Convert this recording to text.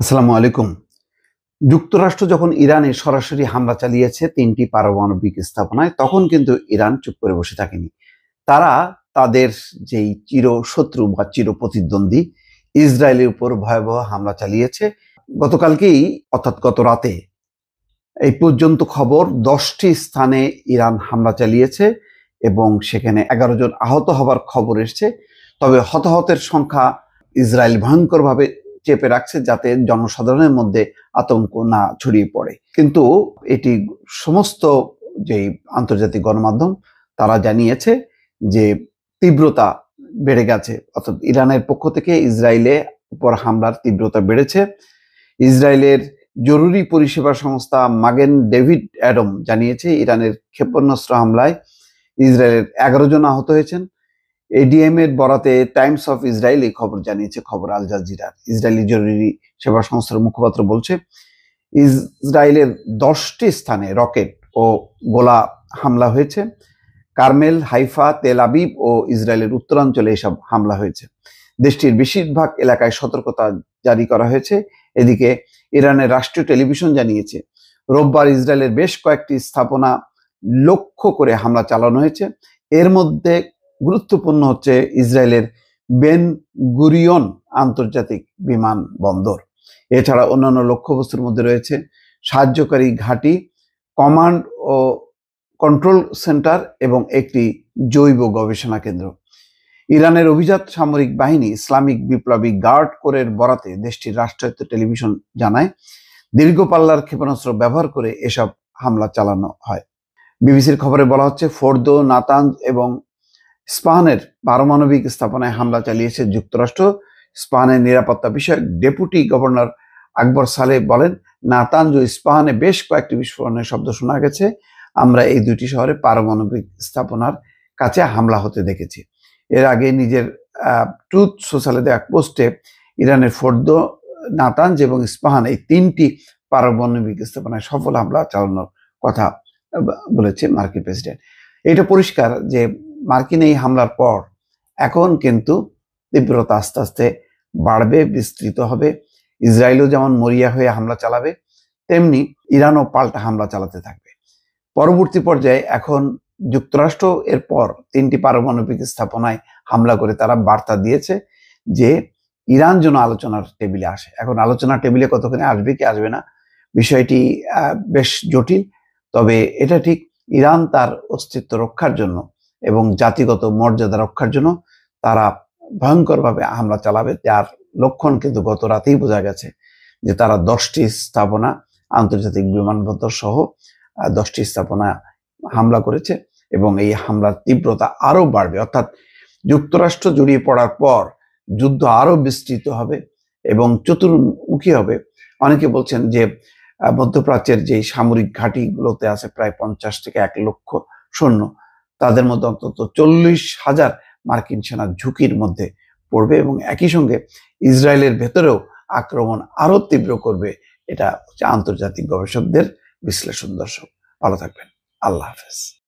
আসসালামু আলাইকুম। যুক্তরাষ্ট্র যখন ইরানে সরাসরি হামলা চালিয়েছে ৩টি পারমাণবিক স্থাপনায়, তখন কিন্তু ইরান চুপ করে বসে থাকেনি। তারা তাদের যেই চিরশত্রু বা চিরপ্রতিদ্বন্দ্বী ইসরায়েলের উপর ভয়াবহ হামলা চালিয়েছে। গতকালকেই অর্থাৎ গত রাতে এই পর্যন্ত খবর ১০টি স্থানে ইরান হামলা চালিয়েছে এবং সেখানে ১১ জন আহত হবার খবর এসছে। তবে হতাহতের সংখ্যা ইসরায়েল ভয়ঙ্করভাবে চেপে রাখছে যাতে জনসাধারণের মধ্যে আতঙ্ক না ছড়িয়ে পড়ে। কিন্তু এটি সমস্ত যেই আন্তর্জাতিক গণমাধ্যম তারা জানিয়েছে যে তীব্রতা বেড়ে গেছে, অর্থাৎ ইরানের পক্ষ থেকে ইসরায়েলের উপর হামলার তীব্রতা বেড়েছে। ইসরায়েলের জরুরি পরিষেবা সংস্থা মাগেন ডেভিড অ্যাডম জানিয়েছে ইরানের ক্ষেপণাস্ত্র হামলায় ইসরায়েলের ১১ জন আহত হয়েছেন। এডিএম এর বরাতে টাইমস অফ ইসরায়েল এই খবর জানিয়েছে, খবর আল জাজিরার। ইসরায়েলি জরুরি সেবা সংস্থার মুখপাত্র বলছে ইসরায়েলের 10টি স্থানে রকেট ও গোলা হামলা হয়েছে। কারমেল, হাইফা, তেল আবিব ও ইসরায়েলের উত্তরাঞ্চলে এসব হামলা হয়েছে। দেশটির বেশিরভাগ এলাকায় সতর্কতা জারি করা হয়েছে। এদিকে ইরানের রাষ্ট্রীয় টেলিভিশন জানিয়েছে রোববার ইসরায়েলের বেশ কয়েকটি স্থাপনা লক্ষ্য করে হামলা চালানো হয়েছে। এর মধ্যে গুরুত্বপূর্ণ হচ্ছে ইসরায়েলের বেন গুরিয়ন আন্তর্জাতিক বিমানবন্দর। এছাড়া অন্যান্য লক্ষ্যবস্তুর মধ্যে রয়েছে সাহায্যকারী ঘাঁটি, কমান্ড ও কন্ট্রোল সেন্টার এবং একটি জৈব গবেষণা কেন্দ্র। ইরানের অভিজাত সামরিক বাহিনী ইসলামিক বিপ্লবী গার্ড কোরের বরাতে দেশটির রাষ্ট্রায়ত্ত টেলিভিশন জানায় দীর্ঘ পাল্লার ক্ষেপণাস্ত্র ব্যবহার করে এসব হামলা চালানো হয়। বিবিসির খবরে বলা হচ্ছে ফোর্দো, নাতানজ এবং স্পাহানের পারমাণবিক স্থাপনায় হামলা চালিয়েছে যুক্তরাষ্ট্র। স্পাহানের নিরাপত্তা বিষয়ক ডেপুটি গভর্নর আকবর সালেহ বলেন, নাতানজ ও স্পাহানে বেশ কয়েকটি বিস্ফোরণের শব্দ শোনা গেছে। আমরা এই দুটি শহরে পারমাণবিক স্থাপনার কাছে হামলা হতে দেখেছি। এর আগে নিজের ট্রুথ সোশ্যালে দেওয়া পোস্টে ইরানের ফোর্দো, নাতানজ এবং ইস্পাহান এই 3টি পারমাণবিক স্থাপনায় সফল হামলা চালানোর কথা বলেছে মার্কিন প্রেসিডেন্ট। এটা পরিষ্কার যে মার্কিন এই হামলার পর এখন কিন্তু তীব্রতা আস্তে আস্তে বাড়বে, বিস্তৃত হবে। ইসরায়েলও যেমন মরিয়া হয়ে হামলা চালাবে, তেমনি ইরানও পাল্টা হামলা চালাতে থাকবে। পরবর্তী পর্যায়ে এখন যুক্তরাষ্ট্র এরপর 3টি পারমাণবিক স্থাপনায় হামলা করে তারা বার্তা দিয়েছে যে ইরান যেন আলোচনার টেবিলে আসে। এখন আলোচনার টেবিলে কতক্ষণে আসবে কি আসবে না বিষয়টি বেশ জটিল। তবে এটা ঠিক, ইরান তার অস্তিত্ব রক্ষার জন্য এবং জাতিগত মর্যাদা রক্ষার জন্য তারা ভয়ঙ্করভাবে হামলা চালাবে, যার লক্ষণ কিন্তু গত রাতেই বোঝা গেছে যে তারা 10টি স্থাপনা, আন্তর্জাতিক বিমানবন্দর সহ 10টি স্থাপনা হামলা করেছে এবং এই হামলার তীব্রতা আরো বাড়বে। অর্থাৎ যুক্তরাষ্ট্র জড়িয়ে পড়ার পর যুদ্ধ আরো বিস্তৃত হবে এবং চতুর্মুখী হবে। অনেকে বলছেন যে মধ্যপ্রাচ্যের যে সামরিক ঘাঁটিগুলোতে আছে প্রায় 50 থেকে 1 লক্ষ সৈন্য, তাদের মধ্যে অন্তত 40,000 মার্কিন সেনা ঝুঁকির মধ্যে পড়বে এবং একই সঙ্গে ইসরায়েলের ভেতরেও আক্রমণ আরো তীব্র করবে। এটা হচ্ছে আন্তর্জাতিক গবেষকদের বিশ্লেষণ। দর্শক, ভালো থাকবেন। আল্লাহ হাফেজ।